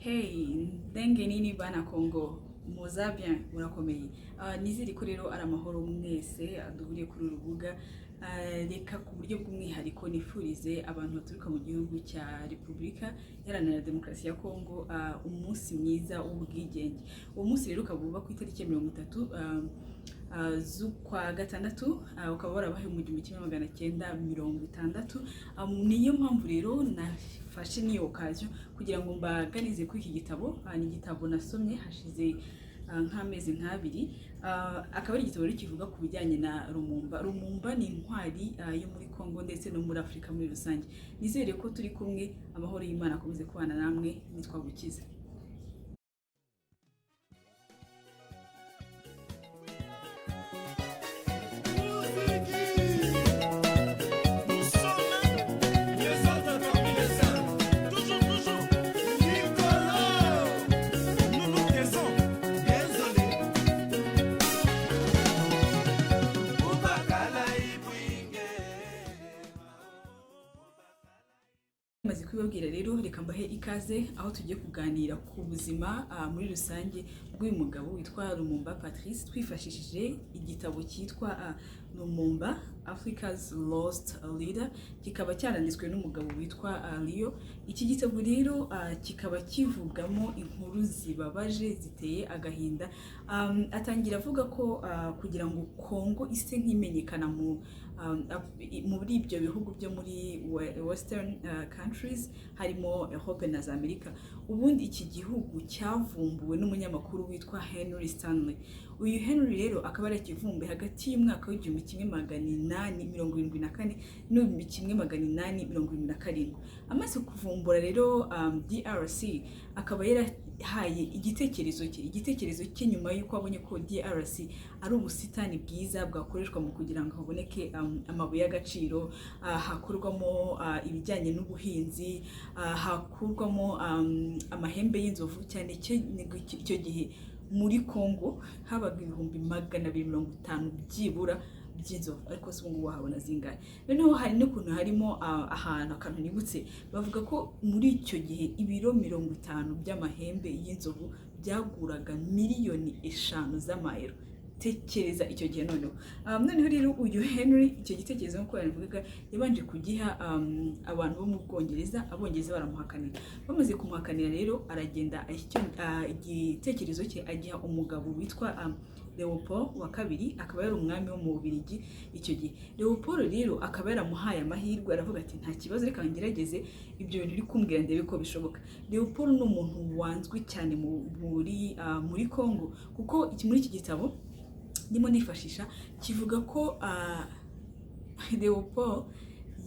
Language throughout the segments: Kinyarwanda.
Hey, ndenge nini bana Congo muza bien murakomeye. Nizere ko rero ari amahoro mwese duhuriye kuri uru rubuga. Reka ku buryo bw'umwihariko nifurize abantu baturuka mu gihugu cya Repubulika Iharanira Demokarasi ya Congo umunsi mwiza w'ubwigenge. Uwo munsi rero ukaba uba ku itariki ya 30 z'ukwa gatandatu, ukaba warabaye mu 1960. Niyo mpamvu rero nafashe niyo occasion kugira ngo mbaganize kuri iki gitabo. Ni igitabo nasomye hashize nk'amezi nk'abiri. Akaba ari igitabo kivuga ku bijyanye na Lumumba. Lumumba ni intwari yo muri Congo ndetse no muri Afrika muri rusange. Nizere ko turi kumwe, amahoro y'Imana akomeze kubana namwe, nitwagukiza. Maze kwibabwira rero, reka mbahe ikaze aho tugiye kuganira ku buzima muri rusange bw'uyu mugabo witwa Lumumba Patrice, twifashishije igitabo cyitwa Lumumba Africa's Lost Leader, kikaba cyaranditswe n'umugabo witwa Leo. Iki gitabo rero kikaba kivugamo inkuru zibabaje ziteye agahinda. Atangira avuga ko kugira ngo Congo ise nk'imenyekana muri ibyo bihugu byo muri western countries harimo Europe na Amerika, ubundi iki gihugu cyavumbuwe n'umunyamakuru witwa Henry Stanley. Uyu Henry rero akaba yarakivumbuye hagati y'umwaka w'1874 n'1877. Amaze kuvumbura rero DRC, akaba yarahaye igitekerezo cye nyuma y'uko abonye ko DRC ari ubusitani bwiza bwakoreshwa mu kugira ngo haboneke amabuye y'agaciro, hakorwamo ibijyanye n'ubuhinzi, hakurwamo amahembe y'inzovu. Cyane icyo gihe muri Congo habaga 250 byibura by'inzovu, ariko se ubu wahabona zingahe? Noneho hari n'ukuntu harimo akantu nibutse, bavuga ko muri icyo gihe ibiro 50 by'amahembe y'inzovu byaguraga miliyoni 5 z'amayero. Tekereza icyo gihe. Noneho rero uyu Henry, icyo gitekerezo nk'uko yavugaga, yabanje kugiha abantu bo mu Bwongereza. Abongereza baramuhakanira. Bamaze kumuhakanira rero, aragenda igitekerezo cye agiha umugabo witwa Leopold wa kabiri, akaba yari umwami wo mu Bubiligi icyo gihe. Leopold rero akaba yaramuhaye amahirwe, aravuga ati nta kibazo, reka ngerageze ibyo bintu uri kumbwira ndebe ko bishoboka. Leopold ni umuntu wanzwe cyane muri Congo, kuko muri iki gitabo ndimo nifashisha kivuga ko Leopold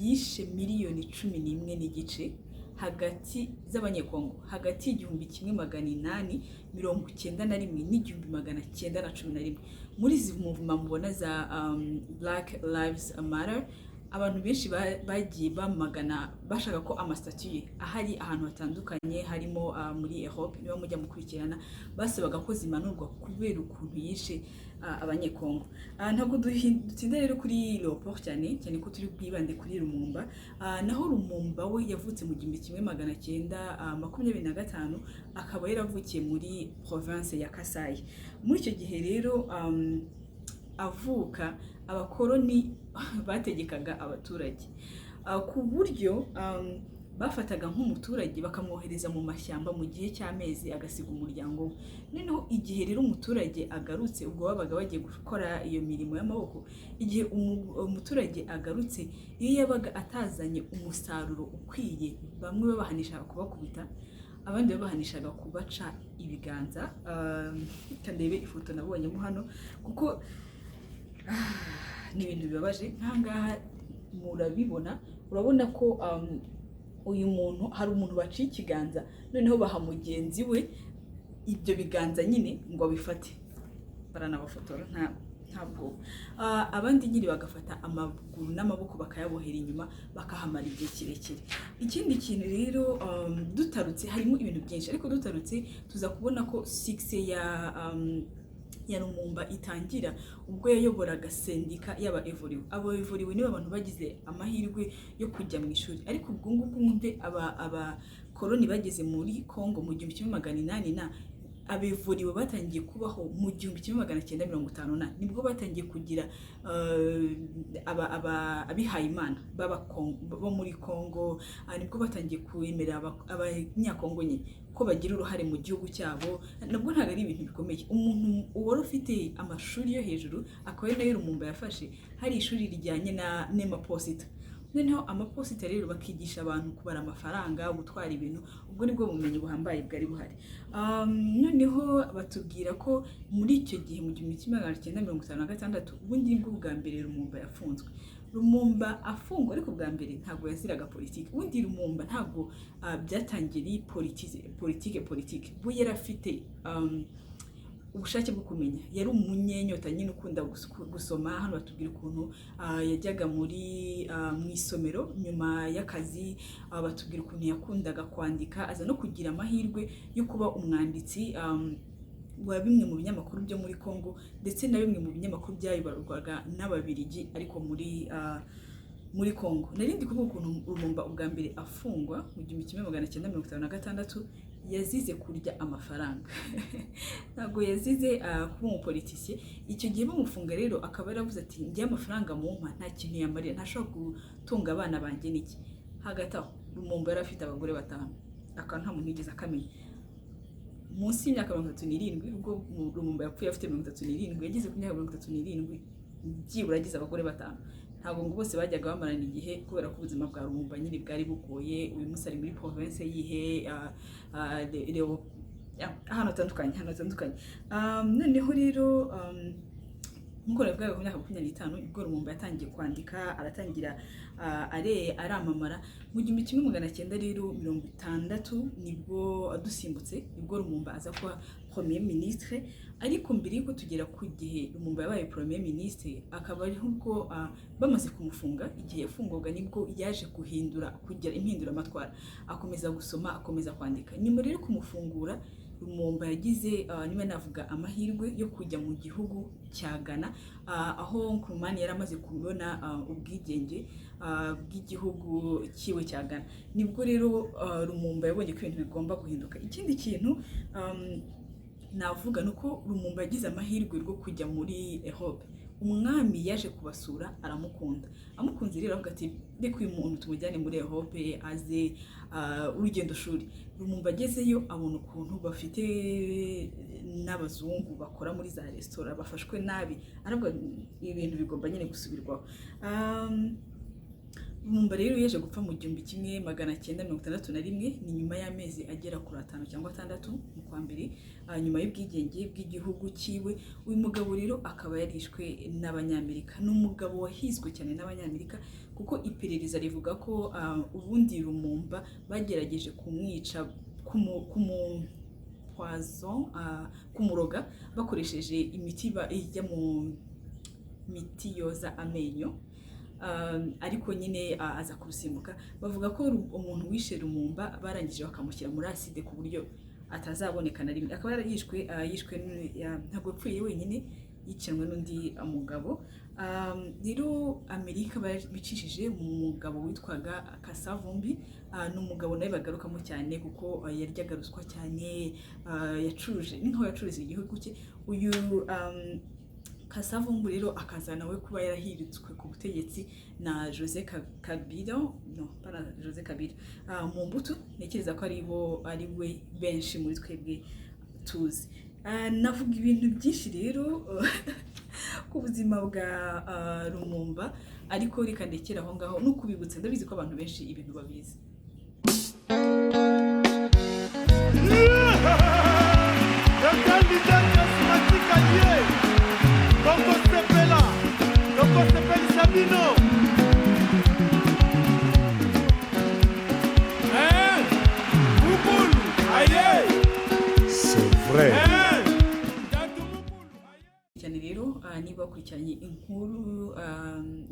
yishe miliyoni 11 n'igice hagati z'abanyekongo, hagati y'1891 n'1911. muri izi movement mubona za Black Lives Matter, abantu benshi bagiye bamagana, bashaka ko amasitatuye ahari ahantu hatandukanye harimo muri Europe, niba mujya mukurikirana, basabaga ko zimanurwa kubera ukuntu yishe abanyekongo. Ntabwo dutsinda rero kuri Leopold cyane ko turi bwibande kuri Lumumba. Naho Lumumba we yavutse mu 1925, akaba yaravukiye muri province ya Kasai. Muri icyo gihe rero avuka, abakoloni bategekaga abaturage ku buryo bafataga nk'umuturage bakamwohereza mu mashyamba mu gihe cy'amezi, agasiga umuryango we. Noneho igihe rero umuturage agarutse, ubwo babaga bagiye gukora iyo mirimo y'amaboko, igihe umuturage agarutse, iyo yabaga atazanye umusaruro ukwiye, bamwe babahanishaga kubakubita, abandi babahanishaga kubaca ibiganza. Kandebe ifoto nabonyemo hano, kuko ni ibintu bibabaje. Nkangaha murabibona, urabona ko uyu muntu, hari umuntu baciye ikiganza, noneho baha mugenzi we ibyo biganza nyine ngo abifate, baranabafotora ntabwo. Abandi nyine bagafata amaguru n'amaboko bakayabohera inyuma, bakahamara igihe kirekire. Ikindi kintu rero, dutarutse harimo ibintu byinshi, ariko dutarutse tuza kubona ko 6 ya Lumumba itangira ubwo yayoboraga sendika y'aba evoriwe. Abo evoriwe nibo abantu bagize amahirwe yo kujya mu ishuri, ariko ubwo ngubwo mwumve aba koloni bageze muri Congo mu 1800 abevuriwe batangiye kubaho mu 1950 nibwo batangiye kugira abihaye Imana bo muri Congo, nibwo batangiye kwemera abanyakongo nye ko bagira uruhare mu gihugu cyabo. Nabwo ntabwo ari ibintu bikomeye. Umuntu wari ufite amashuri yo hejuru akaba ari nayo Lumumba yafashe, hari ishuri rijyanye n'amaposita. Noneho amaposita rero bakigisha abantu kubara amafaranga, gutwara ibintu, ubwo nibwo bumenyi buhambaye bwari buhari. Noneho batubwira ko muri icyo gihe mu 1956 ubundi nibwo bwa mbere Lumumba yafunzwe. Lumumba afungwa ariko bwa mbere ntabwo yaziraga politiki. Ubundi Lumumba ntabwo byatangiriye politiki. Bo yari afite ubushake bwo kumenya. Yari umunyenyota nyine ukunda gusoma. Hano batubwira ukuntu yajyaga muri mu isomero nyuma y'akazi, batubwira ukuntu yakundaga kwandika, aza no kugira amahirwe yo kuba umwanditsi wa bimwe mu binyamakuru byo muri Congo, ndetse na bimwe mu binyamakuru byayoborwaga n'Ababiligi ariko muri Congo. Narindi kuvuga ukuntu Lumumba ubwa mbere afungwa mu 1956 yazize kurya amafaranga. Ntabwo yazize kuba umupolitisiye. Icyo gihe bamufunga rero akaba yaravuze ati njye amafaranga mumpa nta kintu yamarira, ntashobora gutunga abana banjye n'iki. Hagati aho Lumumba yari afite abagore 5, akaba nta muntu yigeze akamenya. Munsi y'imyaka 37 ubwo Lumumba yapfuye afite 37, yageze ku myaka 37 byibura agize abagore 5. Ntabwo ngo bose bajyaga bamarana igihe kubera ko ubuzima bwa Lumumba nyine bwari bugoye. Uyu munsi ari muri province yihe ahantu hatandukanye. Noneho rero nkuko navuga ku myaka 25 ubwo Lumumba yatangiye kwandika, aratangira aramamara. Mu 1960 rero 60 nibwo adusimbutse, nibwo Lumumba aza kuba premier ministre. Ariko mbere yuko tugera ku gihe Lumumba yabaye premier ministre, akaba ari ubwo bamaze kumufunga. Igihe yafungwaga nibwo yaje kugira impindura amatwara, akomeza gusoma, akomeza kwandika. Nyuma rero kumufungura Lumumba yagize niba navuga amahirwe yo kujya mu gihugu cya Ghana, aho Nkrumah yari amaze kubona ubwigenge bw'igihugu kiwe cya Ghana. Nibwo rero Lumumba yabonye ko ibintu bigomba guhinduka. Ikindi kintu navuga nuko Lumumba yagize amahirwe rwo kujya muri Europe. Umwami yaje kubasura, aramukunda. Amukunze rero avuga ati reka uyu muntu tumujyane muri Europe aze urugendo shuri. Lumumba agezeyo abona ukuntu bafite n'abazungu bakora muri za restaurant, bafashwe nabi. Aravuga ibintu bigomba nyine gusubirwaho. Lumumba rero yaje gupfa mu 1961, ni nyuma y'amezi agera kuri 5 cyangwa 6 mu kwa mbere, nyuma y'ubwigenge bw'igihugu kiwe. Uyu mugabo rero akaba yarishwe n'Abanyamerika. N'umugabo wahizwe cyane n'Abanyamerika kuko iperereza rivuga ko ubundi Lumumba bagerageje kumwica kumuroga bakoresheje imiti ijya mu miti yoza amenyo. Ariko nyine aza kurusimbuka. Bavuga ko umuntu wishe Lumumba barangije bakamushyira muri acide ku buryo atazaboneka na rimwe. Akaba yarishwe ntabwo yapfuye wenyine, yicanwe n'undi mugabo. Rero Amerika bicishije mu mugabo witwaga Kasavumbi. N'umugabo nawe bagarukamo cyane kuko yaryaga ruswa cyane, yacuruje igihugu cye. Uyu Kasavumbi rero akazana we kuba yarahiritswe ku butegetsi na José Kabila, Mobutu. Nekereza ko ari we benshi muri twebwe tuzi. Navuga ibintu byinshi rero ku buzima bwa Lumumba, ariko reka ndekera aho ngaho no kubibutsa. Ndabizi ko abantu benshi ibintu babizi. Cyane rero niba wakurikiranye inkuru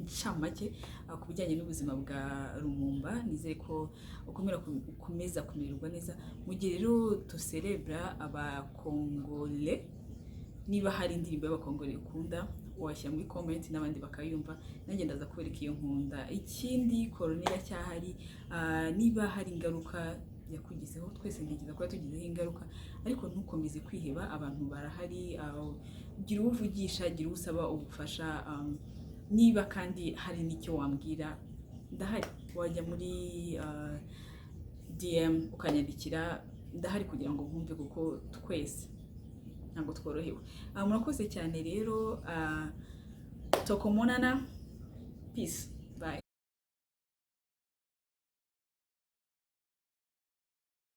ncamake ku bijyanye n'ubuzima bwa Lumumba, nizere ko ukomeza kumererwa neza. Mu gihe rero tuserebra abakongole, niba hari indirimbo y'abakongole ukunda washyira muri comment n'abandi bakayumva, nanjye ndaza kubereka iyo nkunda. Ikindi koloni iracyahari, niba hari ingaruka yakugizeho, twese ntekereza ko yatugizeho ingaruka, ariko ntukomeze kwiheba, abantu barahari, gira uvugisha, gira usaba ubufasha, niba kandi hari n'icyo wambwira ndahari, wajya muri DM ukanyandikira, ndahari kugira ngo nkumve, kuko twese ntabwo tworohewe. Murakoze cyane rero, tokomonana, peace.